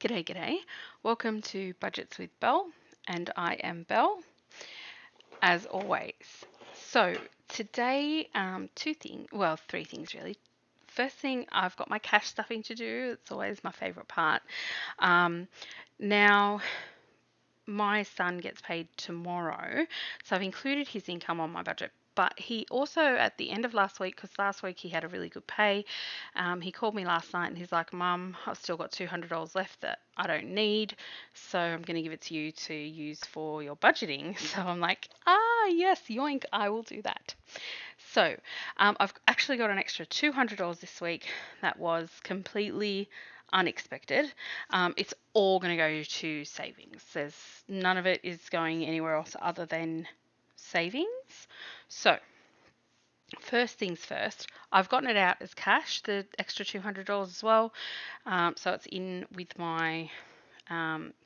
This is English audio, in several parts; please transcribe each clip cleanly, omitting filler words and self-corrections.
G'day, g'day. Welcome to Budgets with Belle, and I am Belle, as always. So today, three things really. First thing, I've got my cash stuffing to do. It's always my favourite part. Now, my son gets paid tomorrow, so I've included his income on my budget. But he also, at the end of last week, because last week he had a really good pay, he called me last night and he's like, Mum, I've still got $200 left that I don't need, so I'm going to give it to you to use for your budgeting. So I'm like, yes, yoink, I will do that. So I've actually got an extra $200 this week that was completely unexpected. It's all going to go to savings. There's none of it is going anywhere else other than savings. So first things first, I've gotten it out as cash, the extra $200 as well. So it's in with my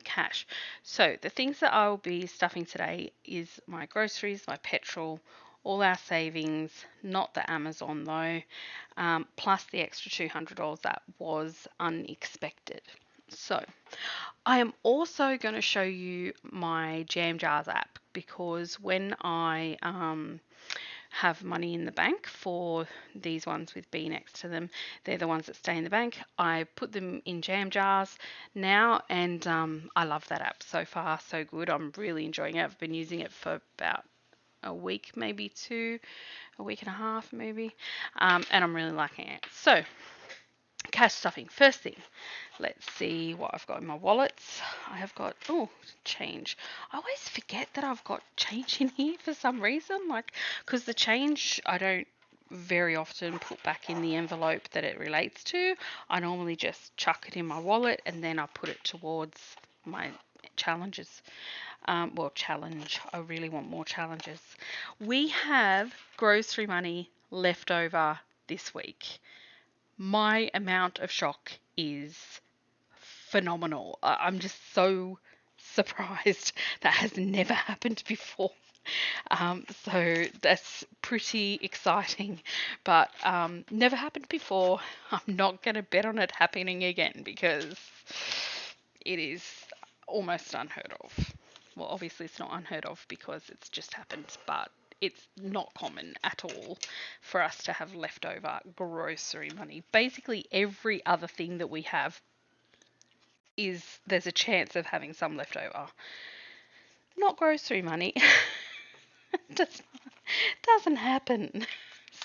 cash. So the things that I will be stuffing today is my groceries, my petrol, all our savings, not the Amazon though, plus the extra $200 that was unexpected. So I am also going to show you my Jam Jars app, because when I have money in the bank for these ones with B next to them, they're the ones that stay in the bank. I put them in Jam Jars now, and I love that app. So far, so good. I'm really enjoying it. I've been using it for about a week, maybe a week and a half, maybe, and I'm really liking it. So, cash stuffing. First thing, let's see what I've got in my wallets. I have got, change. I always forget that I've got change in here for some reason, because the change I don't very often put back in the envelope that it relates to. I normally just chuck it in my wallet and then I put it towards my challenges. Challenge. I really want more challenges. We have grocery money left over this week. My amount of shock is phenomenal. I'm just so surprised. That has never happened before. So that's pretty exciting, but never happened before. I'm not going to bet on it happening again because it is almost unheard of. Well, obviously it's not unheard of because it's just happened, but it's not common at all for us to have leftover grocery money. Basically, every other thing that we have there's a chance of having some left over. Not grocery money. Doesn't happen.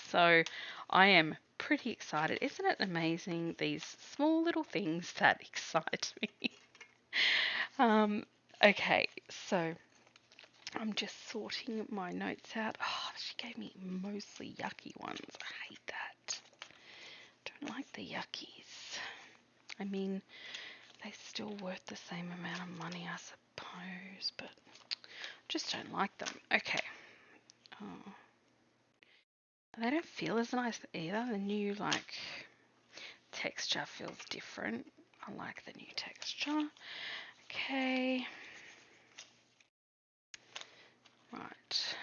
So I am pretty excited. Isn't it amazing, these small little things that excite me? Okay, so I'm just sorting my notes out. Oh, she gave me mostly yucky ones. I hate that. Don't like the yuckies. I mean, they're still worth the same amount of money, I suppose, but just don't like them. Okay. Oh. They don't feel as nice either. The new, texture feels different. I like the new texture. Okay. Right.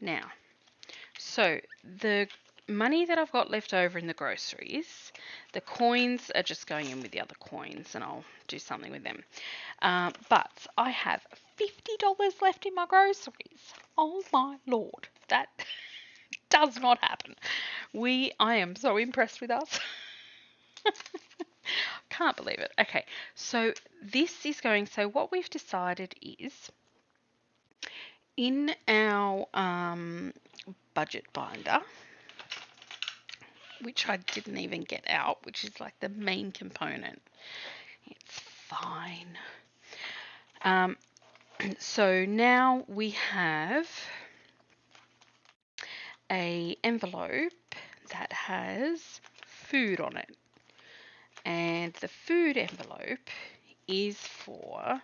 Now, so the money that I've got left over in the groceries, the coins are just going in with the other coins and I'll do something with them. But I have $50 left in my groceries. Oh my Lord. That does not happen. I am so impressed with us. Can't believe it. Okay, so this is going, so what we've decided is in our budget binder, which I didn't even get out, which is like the main component. It's fine. So now we have a envelope that has food on it. And the food envelope is for,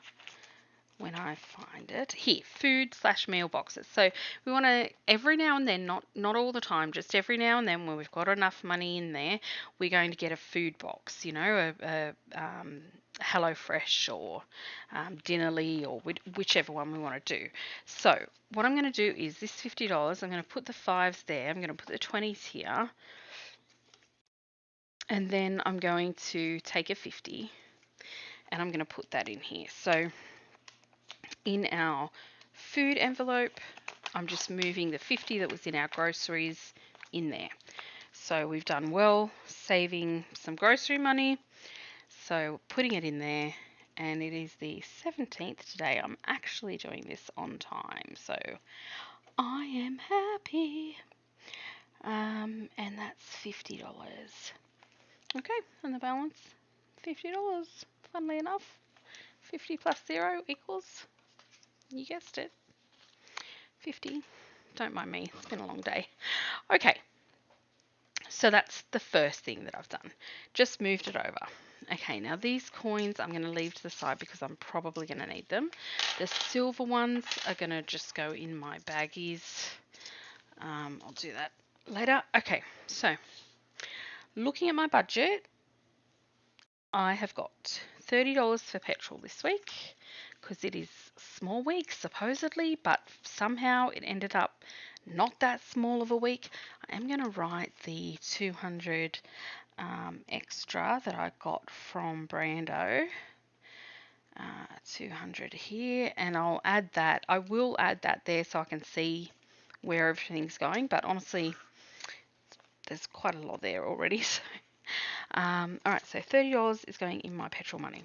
when I find it, here, food/meal boxes. So we want to, every now and then, not all the time, just every now and then when we've got enough money in there, we're going to get a food box, a HelloFresh or Dinnerly or whichever one we want to do. So what I'm going to do is this $50, I'm going to put the 5s there, I'm going to put the 20s here, And then I'm going to take a 50 and I'm going to put that in here. So in our food envelope, I'm just moving the 50 that was in our groceries in there. So we've done well saving some grocery money. So putting it in there, and it is the 17th today. I'm actually doing this on time, so I am happy. And that's $50. Okay, and the balance, $50. Funnily enough, 50 plus 0 equals, you guessed it, 50. Don't mind me, it's been a long day. Okay, so that's the first thing that I've done. Just moved it over. Okay, now these coins I'm going to leave to the side because I'm probably going to need them. The silver ones are going to just go in my baggies. I'll do that later. Okay, so looking at my budget, I have got $30 for petrol this week because it is small week supposedly, but somehow it ended up not that small of a week. I am going to write the 200 extra that I got from Brando. 200 here, and I'll add that. I will add that there so I can see where everything's going, but honestly, there's quite a lot there already. So, alright, so $30 is going in my petrol money.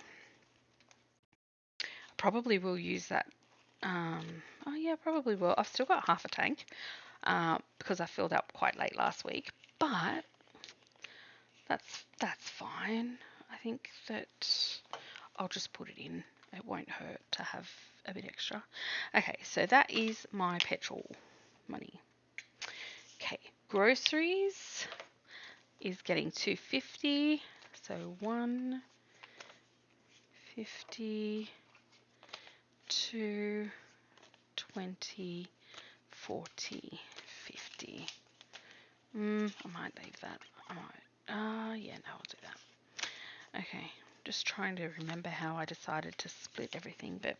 I probably will use that. Oh yeah, probably will. I've still got half a tank because I filled up quite late last week, but that's fine. I think that I'll just put it in. It won't hurt to have a bit extra. Okay, so that is my petrol money. Okay, groceries is getting $2.50. So 150, 2, 20, 40, 50. I might leave that. I might. Yeah, no, I'll do that. Okay, just trying to remember how I decided to split everything, but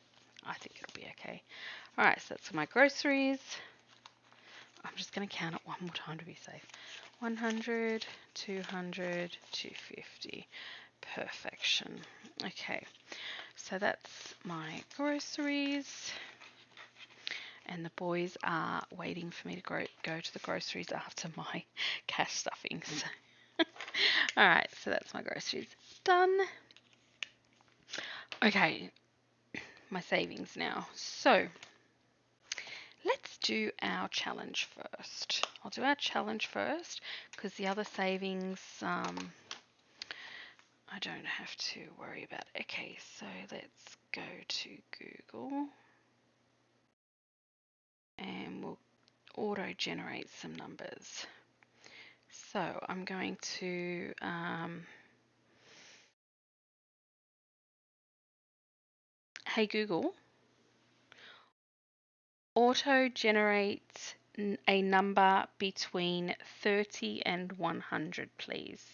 I think it'll be okay. Alright, so that's my groceries. I'm just going to count it one more time to be safe. 100, 200, 250. Perfection. Okay, so that's my groceries. And the boys are waiting for me to go to the groceries after my cash stuffings. Alright, so that's my groceries done. Okay, my savings now. So, let's do our challenge first. I'll do our challenge first because the other savings I don't have to worry about. Okay, so let's go to Google and we'll auto-generate some numbers. So I'm going to hey Google, auto-generate a number between 30 and 100, please.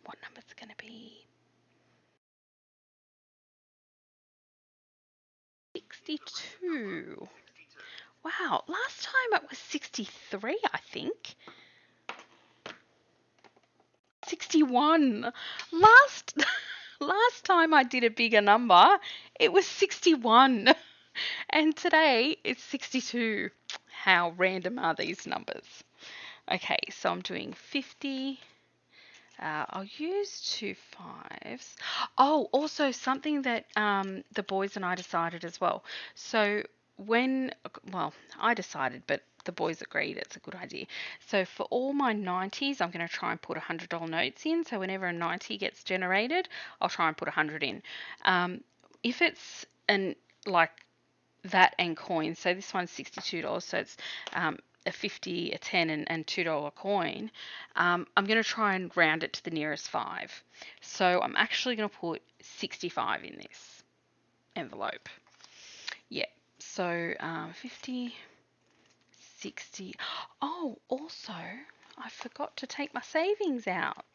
What number is it going to be? 62. Wow, last time it was 63, I think. 61. Last time I did a bigger number, it was 61. And today it's 62. How random are these numbers? Okay, so I'm doing 50. I'll use 2 5s. Oh, also something that the boys and I decided as well. So well, I decided, but the boys agreed it's a good idea. So for all my 90s, I'm going to try and put $100 notes in. So whenever a 90 gets generated, I'll try and put 100 in. If it's like that and coins, so this one's $62, so it's a 50, a 10, and $2 coin, I'm going to try and round it to the nearest 5. So I'm actually going to put 65 in this envelope. Yeah, so 50, 60. Oh, also, I forgot to take my savings out.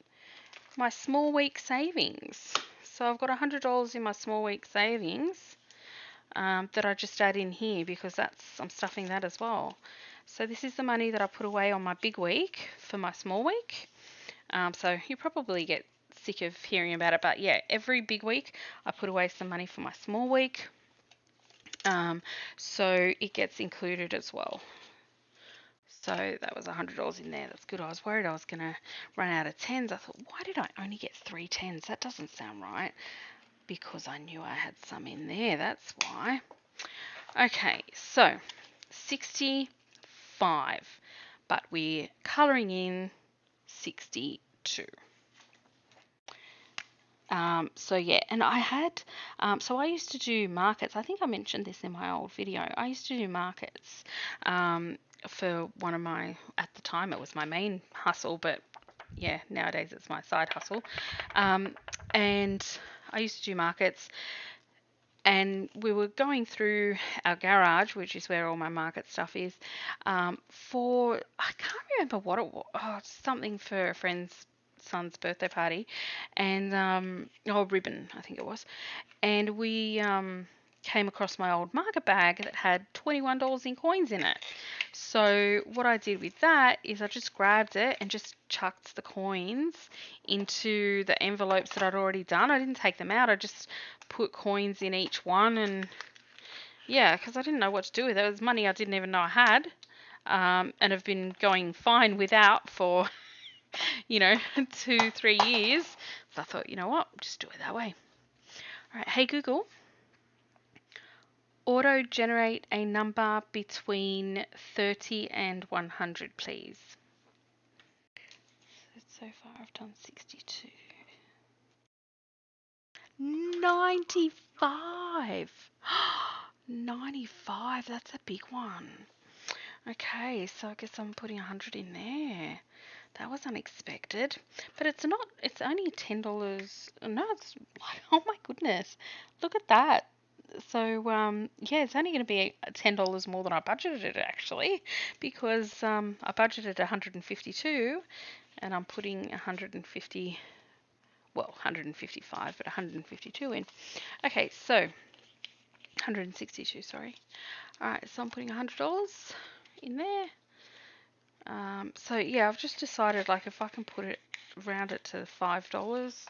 My small week savings. So I've got $100 in my small week savings that I just add in here because I'm stuffing that as well. So this is the money that I put away on my big week for my small week. So you probably get sick of hearing about it, but yeah, every big week I put away some money for my small week. So it gets included as well. So that was $100 in there. That's good. I was worried I was going to run out of tens. I thought, why did I only get 3 tens? That doesn't sound right. Because I knew I had some in there. That's why. Okay, so 65. But we're colouring in 62. So yeah, and I had, so I used to do markets. I think I mentioned this in my old video. I used to do markets for one of my, at the time it was my main hustle, but yeah, nowadays it's my side hustle. And I used to do markets, and we were going through our garage, which is where all my market stuff is, for, I can't remember what it was, something for a friend's son's birthday party, and, ribbon, I think it was. And we came across my old market bag that had $21 in coins in it. So what I did with that is I just grabbed it and just chucked the coins into the envelopes that I'd already done. I didn't take them out. I just put coins in each one, and yeah, because I didn't know what to do with it. It was money I didn't even know I had, and have been going fine without for 2-3 years. So I thought, you know what, just do it that way. All right, hey Google, auto generate a number between 30 and 100, please. So far I've done 62. 95. 95, that's a big one. Okay, so I guess I'm putting 100 in there. That was unexpected. But it's not, it's only $10. No, it's like, oh my goodness. Look at that. So, yeah, it's only going to be $10 more than I budgeted actually, because I budgeted 152 and I'm putting 150, well, 155, but 152 in. Okay, so 162, sorry. All right, so I'm putting $100 in there. So yeah, I've just decided, like, if I can put it, round it to $5,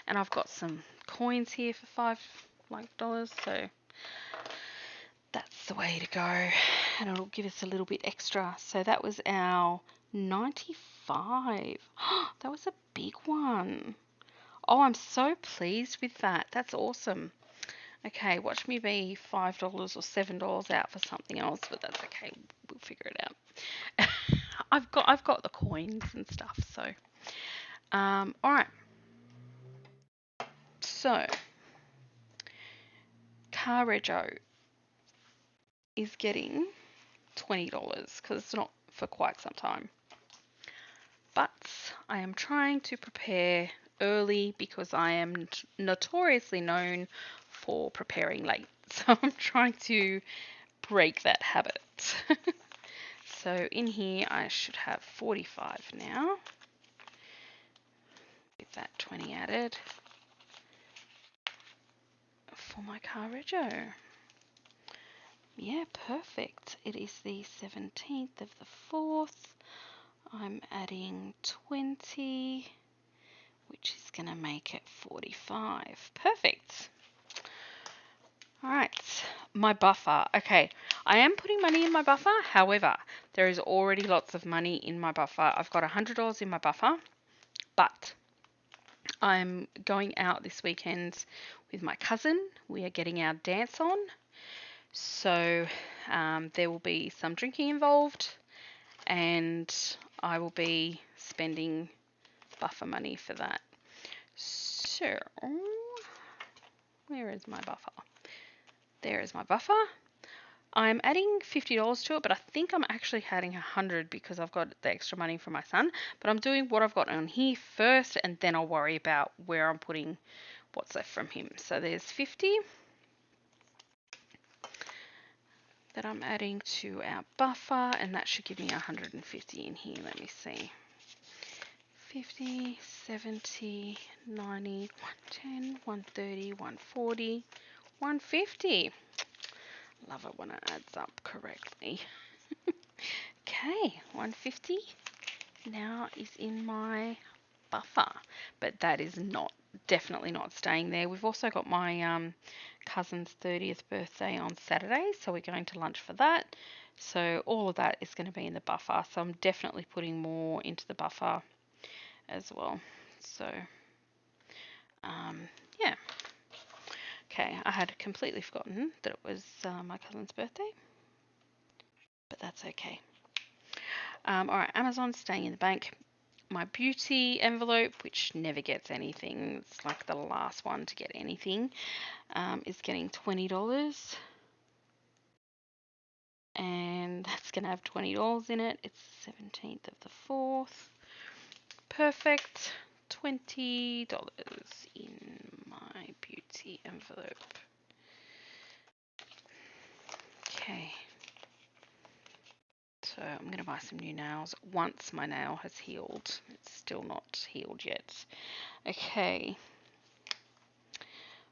and I've got some coins here for $5, so that's the way to go, and it'll give us a little bit extra. So that was our 95. That was a big one. Oh, I'm so pleased with that. That's awesome. Okay, watch me be $5 or $7 out for something else, but that's okay. We'll figure it out. I've got the coins and stuff, so all right. So Car Rego is getting $20 because it's not for quite some time. But I am trying to prepare early because I am notoriously known for preparing late. So I'm trying to break that habit. So in here I should have 45 now, with that 20 added for my Car Rego. Yeah, perfect. It is the 17th of the 4th. I'm adding 20, which is going to make it 45. Perfect. All right, my buffer. Okay, I am putting money in my buffer. However, there is already lots of money in my buffer. I've got $100 in my buffer, but I'm going out this weekend with my cousin. We are getting our dance on. So there will be some drinking involved, and I will be spending buffer money for that. So where is my buffer? There is my buffer. I'm adding $50 to it, but I think I'm actually adding 100 because I've got the extra money for my son. But I'm doing what I've got on here first, and then I'll worry about where I'm putting what's left from him. So there's 50 that I'm adding to our buffer, and that should give me 150 in here. Let me see. 50, 70, 90, 110, 130, 140, 150. Love it when it adds up correctly. Okay, 150 now is in my buffer, but that is definitely not staying there. We've also got my cousin's 30th birthday on Saturday, so we're going to lunch for that. So all of that is going to be in the buffer. So I'm definitely putting more into the buffer as well. So yeah. Okay, I had completely forgotten that it was my cousin's birthday, but that's okay. All right, Amazon's staying in the bank. My beauty envelope, which never gets anything, it's like the last one to get anything, is getting $20. And that's going to have $20 in it. It's 17th of the 4th. Perfect. $20 in my beauty envelope. Okay. So I'm going to buy some new nails once my nail has healed. It's still not healed yet. Okay.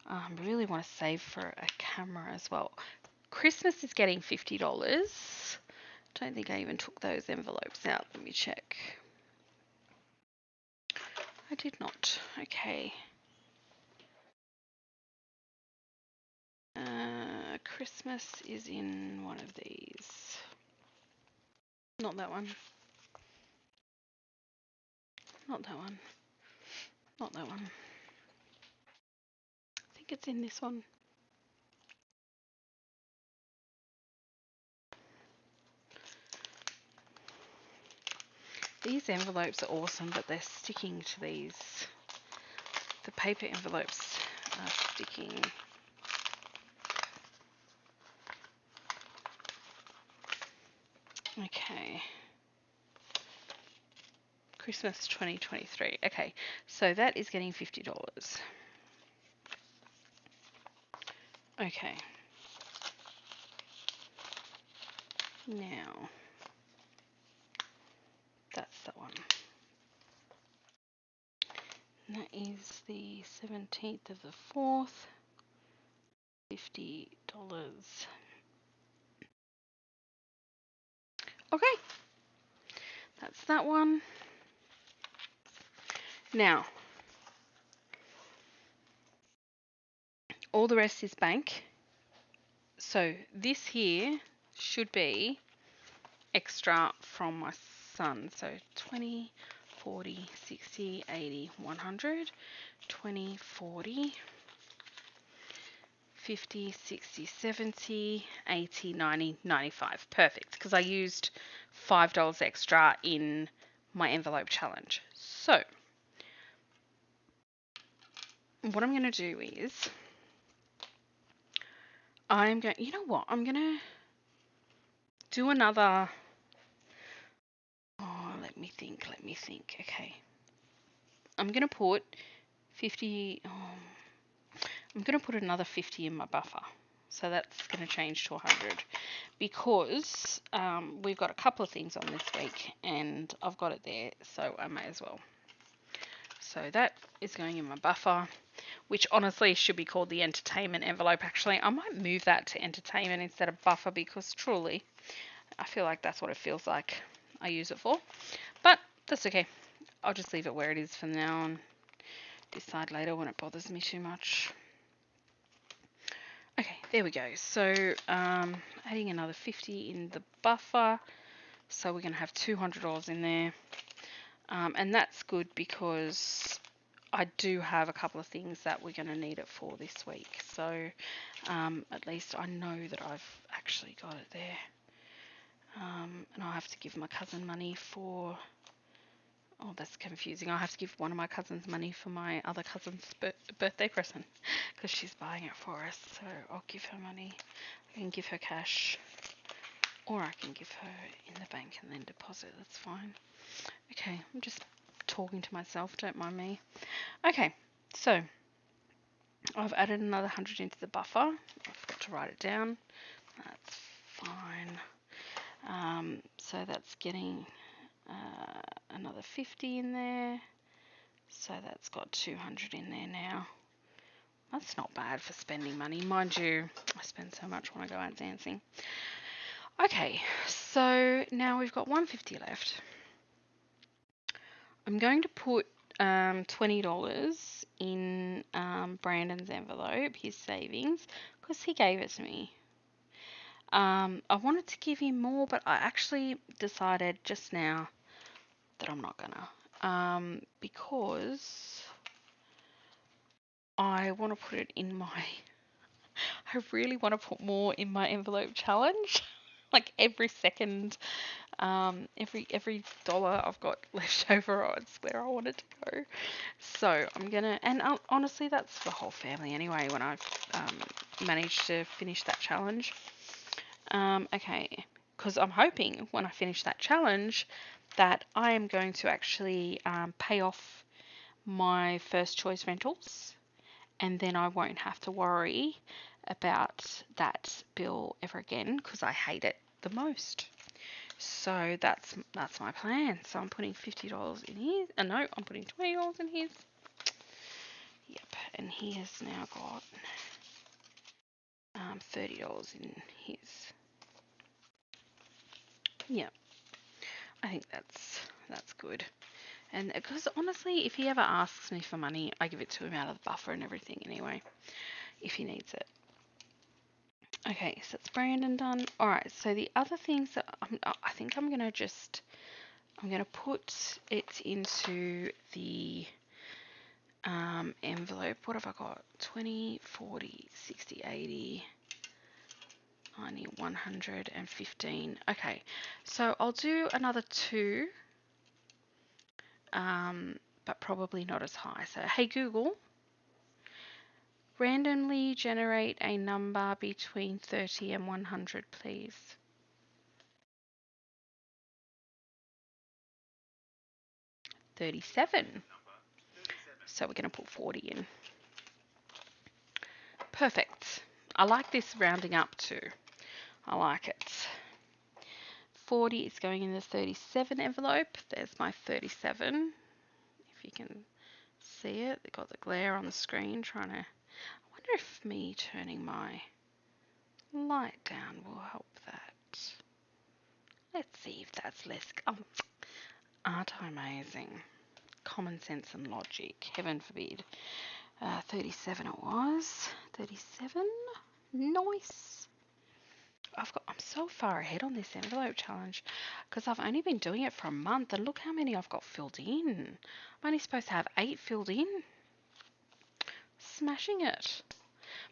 I really want to save for a camera as well. Christmas is getting $50. Don't think I even took those envelopes out. Let me check. I did not. Okay. Christmas is in one of these. Not that one. Not that one. Not that one. I think it's in this one. These envelopes are awesome, but they're sticking to these. The paper envelopes are sticking. Okay. Christmas 2023. Okay, so that is getting $50. Okay. Now, that's the one. And that is the 17th of the 4th. $50. Okay. That's that one. Now, all the rest is bank. So this here should be extra from my son. So 20, 40, 60, 80, 100, 20, 40, 50, 60, 70, 80, 90, 95. Perfect, because I used $5 extra in my envelope challenge. So what I'm going to do is you know what? I'm going to do another, let me think. Okay. I'm going to put 50, I'm going to put another 50 in my buffer. So that's going to change to 100 because we've got a couple of things on this week and I've got it there, so I may as well. So that is going in my buffer, which honestly should be called the entertainment envelope. Actually, I might move that to entertainment instead of buffer because truly I feel like that's what it feels like I use it for. But that's okay. I'll just leave it where it is for now and decide later when it bothers me too much. Okay, there we go. So adding another 50 in the buffer. So we're going to have $200 in there. And that's good because I do have a couple of things that we're going to need it for this week. So at least I know that I've actually got it there. And I'll have to give my cousin money for... Oh, that's confusing. I'll have to give one of my cousins money for my other cousin's birthday present because she's buying it for us. So I'll give her money. I can give her cash or I can give her in the bank and then deposit. That's fine. Okay, I'm just talking to myself. Don't mind me. Okay, so I've added another 100 into the buffer. I forgot to write it down. That's fine. So that's getting another 50 in there. So that's got 200 in there now. That's not bad for spending money. Mind you, I spend so much when I go out dancing. Okay, so now we've got 150 left. I'm going to put $20 in Brandon's envelope, his savings, because he gave it to me. I wanted to give him more, but I actually decided just now that I'm not gonna, because I want to put it in my. I really want to put more in my envelope challenge. Like every second, every dollar I've got left over, it's where I want it to go. So I'm gonna, and honestly, that's for the whole family anyway. When I've managed to finish that challenge, okay, because I'm hoping when I finish that challenge that I am going to actually pay off my first choice rentals, and then I won't have to worry about that bill ever again because I hate it the most. So that's my plan. So I'm putting $50 in his. No, I'm putting $20 in his. Yep, and he has now got $30 in his. Yep, I think that's good. And because honestly, if he ever asks me for money, I give it to him out of the buffer and everything anyway, if he needs it. Okay, so it's Brandon done. All right, so the other things that I think I'm gonna put it into the envelope. What have I got? 20, 40, 60, 80, 90, 100, and 15. Okay, so I'll do another two, but probably not as high. So, hey Google, randomly generate a number between 30 and 100, please. 37. So we're going to put 40 in. Perfect. I like this rounding up too. I like it. 40 is going in the 37 envelope. There's my 37. If you can see it, they've got the glare on the screen trying to. I wonder if me turning my light down will help that. Let's see if that's less. Oh, aren't I amazing? Common sense and logic. Heaven forbid. 37 it was. 37. Nice. I'm so far ahead on this envelope challenge because I've only been doing it for a month and look how many I've got filled in. I'm only supposed to have 8 filled in. Smashing it.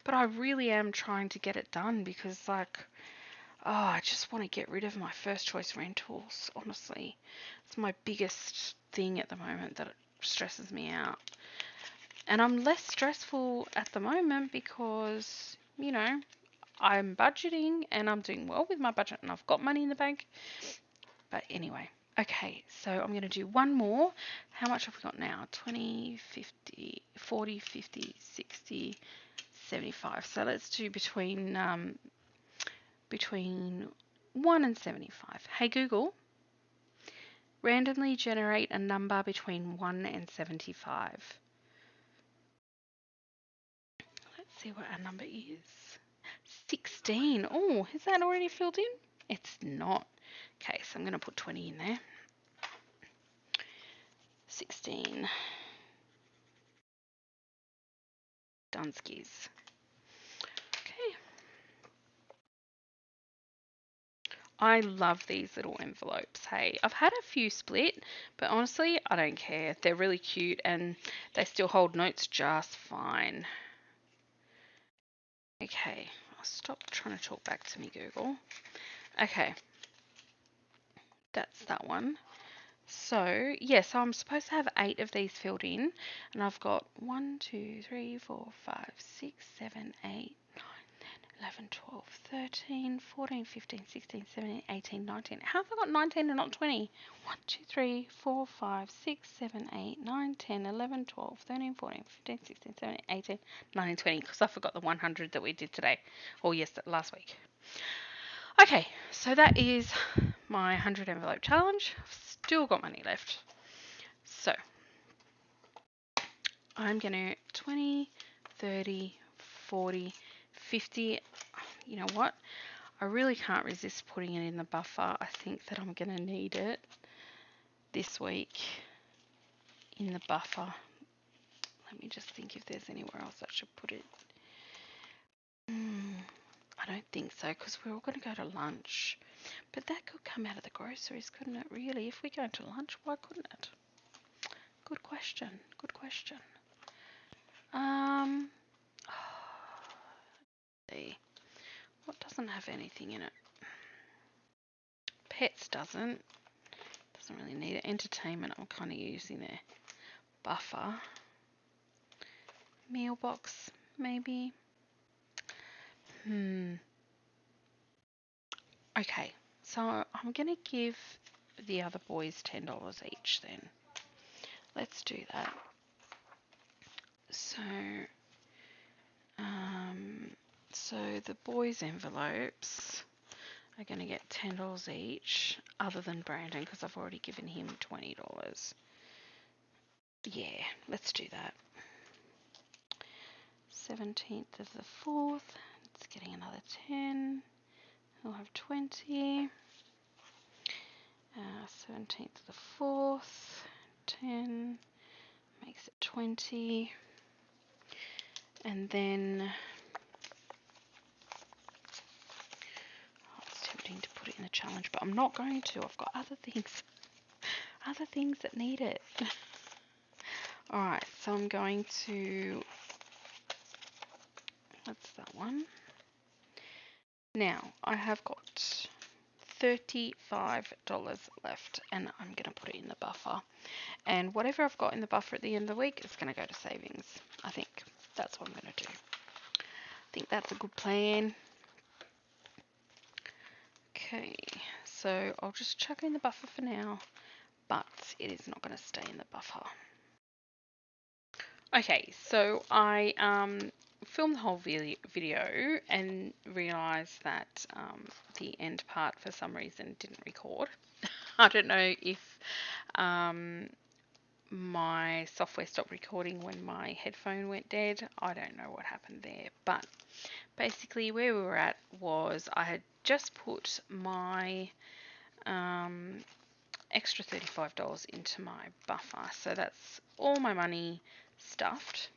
But I really am trying to get it done because I just want to get rid of my first choice rentals, honestly. It's my biggest thing at the moment that stresses me out. And I'm less stressful at the moment because, I'm budgeting and I'm doing well with my budget and I've got money in the bank. But anyway, okay, so I'm going to do one more. How much have we got now? 20, 50, 40, 50, 60, 75. So let's do between 1 and 75. Hey Google, randomly generate a number between 1 and 75. Let's see what our number is. 16. Oh, is that already filled in? It's not. Okay, so I'm going to put 20 in there. 16. Dunskies. Okay. I love these little envelopes. Hey, I've had a few split, but honestly, I don't care. They're really cute and they still hold notes just fine. Okay, I'll stop trying to talk back to me, Google. Okay, that's that one. So, so I'm supposed to have 8 of these filled in, and I've got 1, 2, 3, 4, 5, 6, 7, 8, 9, 10, 11, 12, 13, 14, 15, 16, 17, 18, 19. How have I got 19 and not 20? 1, 2, 3, 4, 5, 6, 7, 8, 9, 10, 11, 12, 13, 14, 15, 16, 17, 18, 19, 20, because I forgot the 100 that we did today, or last week. Okay, so that is my 100 envelope challenge. I've still got money left. So I'm going to 20, 30, 40, 50. You know what? I really can't resist putting it in the buffer. I think that I'm going to need it this week in the buffer. Let me just think if there's anywhere else I should put it. I don't think so, because we're all going to go to lunch. But that could come out of the groceries, couldn't it, really? If we go to lunch, why couldn't it? Good question. Good question. See. What doesn't have anything in it? Pets doesn't really need it. Entertainment, I'm kind of using their buffer. Meal box, maybe. Okay, so I'm going to give the other boys $10 each then. Let's do that. So, the boys' envelopes are going to get $10 each, other than Brandon, because I've already given him $20. Yeah, let's do that. 17th of the 4th, it's getting another 10. We'll have 20. 17th of the 4th, 10, makes it 20. And then, it's tempting to put it in the challenge, but I'm not going to. I've got other things that need it. Alright, so I'm going to, that's that one. Now, I have got $35 left, and I'm going to put it in the buffer. And whatever I've got in the buffer at the end of the week is going to go to savings. I think that's what I'm going to do. I think that's a good plan. Okay, so I'll just chuck it in the buffer for now, but it is not going to stay in the buffer. Okay, so I filmed the whole video and realised that the end part for some reason didn't record. I don't know if my software stopped recording when my headphone went dead. I don't know what happened there, but basically where we were at was I had just put my extra $35 into my buffer, so that's all my money stuffed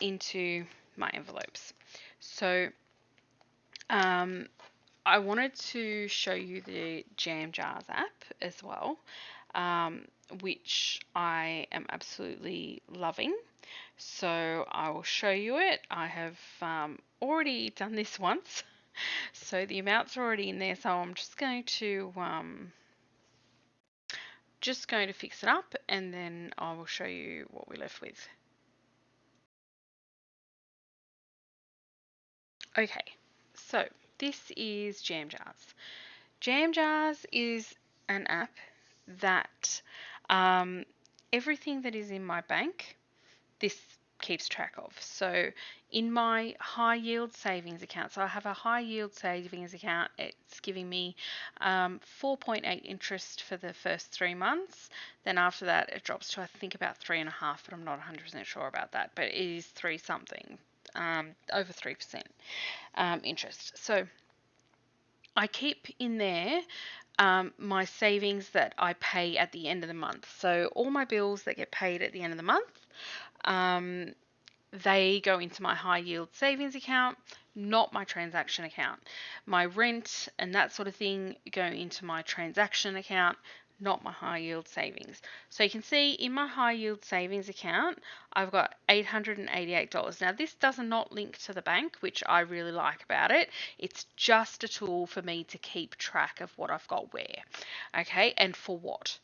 into my envelopes. So I wanted to show you the Jam Jars app as well, which I am absolutely loving. So I will show you it. I have already done this once, so the amounts are already in there. So I'm just going to fix it up, and then I will show you what we're left with. Okay, so this is Jam Jars. Jam Jars is an app that everything that is in my bank, this keeps track of. So in my high yield savings account, so I have a high yield savings account, it's giving me 4.8 interest for the first 3 months. Then after that it drops to I think about 3.5, but I'm not 100% sure about that, but it is 3 something, over 3% interest. So I keep in there my savings that I pay at the end of the month. So all my bills that get paid at the end of the month, they go into my high yield savings account, not my transaction account. My rent and that sort of thing go into my transaction account, not my high yield savings. So you can see in my high yield savings account, I've got $888. Now this does not link to the bank, which I really like about it. It's just a tool for me to keep track of what I've got where, okay, and for what.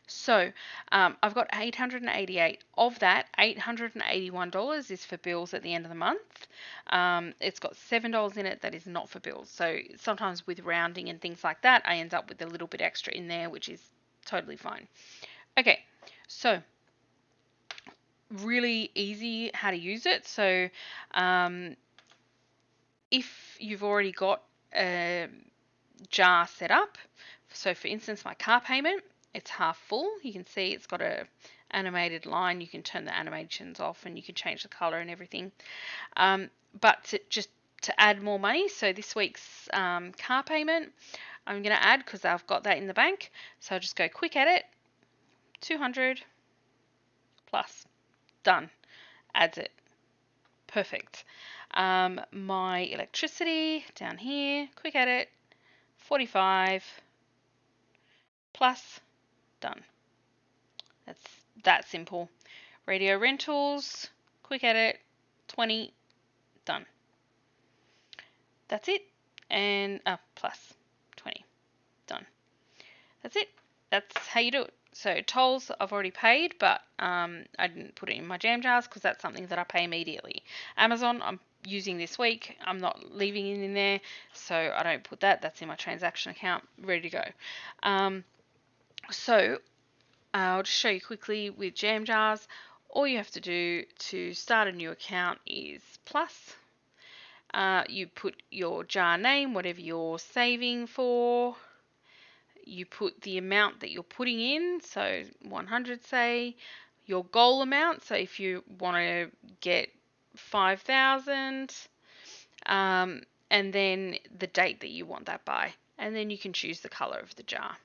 So I've got 888. Of that, $881 is for bills at the end of the month. It's got $7 in it that is not for bills. So sometimes with rounding and things like that, I end up with a little bit extra in there, which is totally fine. Okay, so really easy how to use it. So if you've already got a jar set up, so for instance, my car payment, it's half full. You can see it's got a animated line. You can turn the animations off and you can change the color and everything. But to just to add more money. So this week's car payment, I'm going to add because I've got that in the bank. So I'll just go quick edit, 200 plus, done, adds it, perfect. My electricity down here, quick edit, 45 plus, done. That's that simple. Radio rentals, quick edit, 20, done. That's it. And plus 20, done. That's it. That's how you do it. So tolls I've already paid, but I didn't put it in my jam jars because that's something that I pay immediately. Amazon I'm using this week. I'm not leaving it in there, so I don't put that. That's in my transaction account, ready to go. So I'll just show you quickly with jam jars. All you have to do to start a new account is plus. You put your jar name, whatever you're saving for. You put the amount that you're putting in, so 100 say, your goal amount, so if you want to get 5,000, and then the date that you want that by, and then you can choose the color of the jar.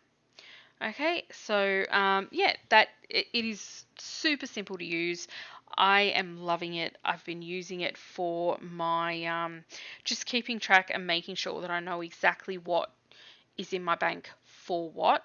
Okay, so yeah, it is super simple to use. I am loving it. I've been using it for my just keeping track and making sure that I know exactly what is in my bank for what.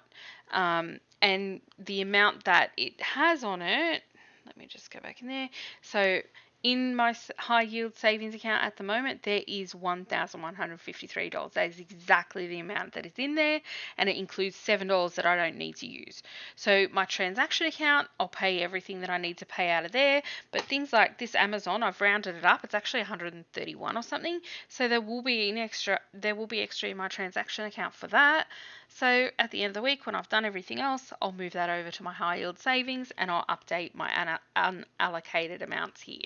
And the amount that it has on it, let me just go back in there. So in my high yield savings account at the moment, there is $1,153. That is exactly the amount that is in there, and it includes $7 that I don't need to use. So my transaction account, I'll pay everything that I need to pay out of there, but things like this Amazon, I've rounded it up. It's actually 131 or something. So there will be extra in my transaction account for that. So at the end of the week, when I've done everything else, I'll move that over to my high yield savings and I'll update my unallocated amounts here.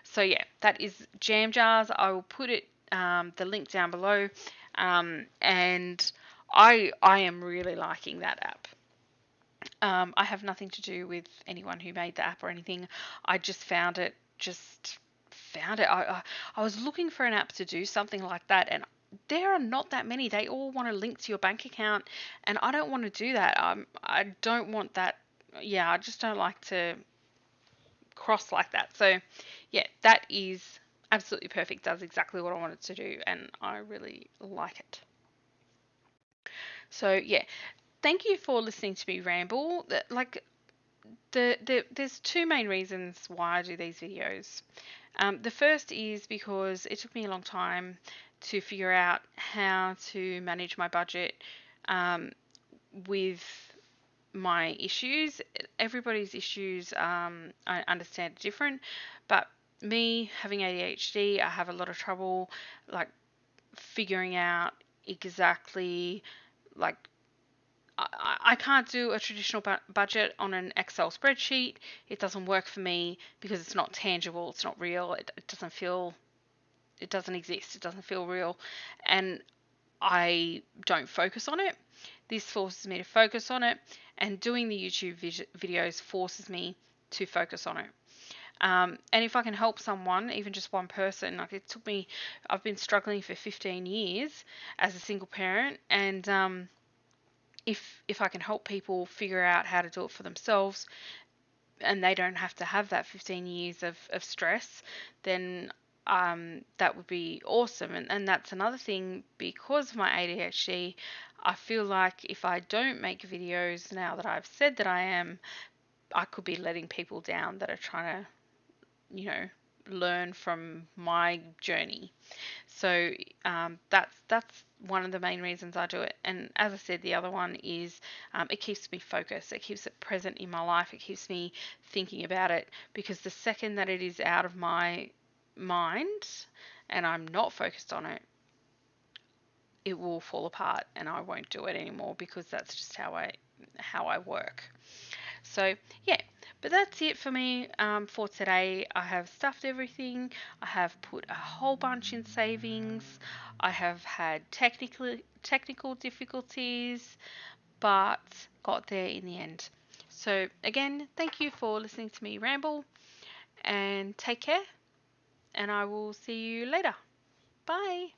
So yeah, that is Jam Jars. I will put it the link down below, and I am really liking that app. I have nothing to do with anyone who made the app or anything. I just found it. I was looking for an app to do something like that, and there are not that many. They all want to link to your bank account, and I don't want to do that. I don't want that. Yeah, I just don't like to cross like that. So, yeah, that is absolutely perfect. Does exactly what I wanted to do, and I really like it. So, yeah, thank you for listening to me ramble. There's two main reasons why I do these videos. The first is because it took me a long time to figure out how to manage my budget with my issues. Everybody's issues, I understand, are different, but me having ADHD, I have a lot of trouble like figuring out exactly like I can't do a traditional budget on an Excel spreadsheet. It doesn't work for me because it's not tangible, it's not real, it doesn't feel, it doesn't exist, it doesn't feel real, and I don't focus on it. This forces me to focus on it, and doing the YouTube videos forces me to focus on it. And if I can help someone, even just one person, like it took me, I've been struggling for 15 years as a single parent, and if I can help people figure out how to do it for themselves and they don't have to have that 15 years of stress, then that would be awesome. And that's another thing, because of my ADHD, I feel like if I don't make videos now that I've said that I am, I could be letting people down that are trying to, learn from my journey. So that's one of the main reasons I do it. And as I said, the other one is it keeps me focused. It keeps it present in my life. It keeps me thinking about it, because the second that it is out of my mind and I'm not focused on it, it will fall apart and I won't do it anymore, because that's just how I work. So yeah, but that's it for me for today. I have stuffed everything. I have put a whole bunch in savings. I have had technical difficulties, but got there in the end. So again, thank you for listening to me ramble, and take care, and I will see you later. Bye.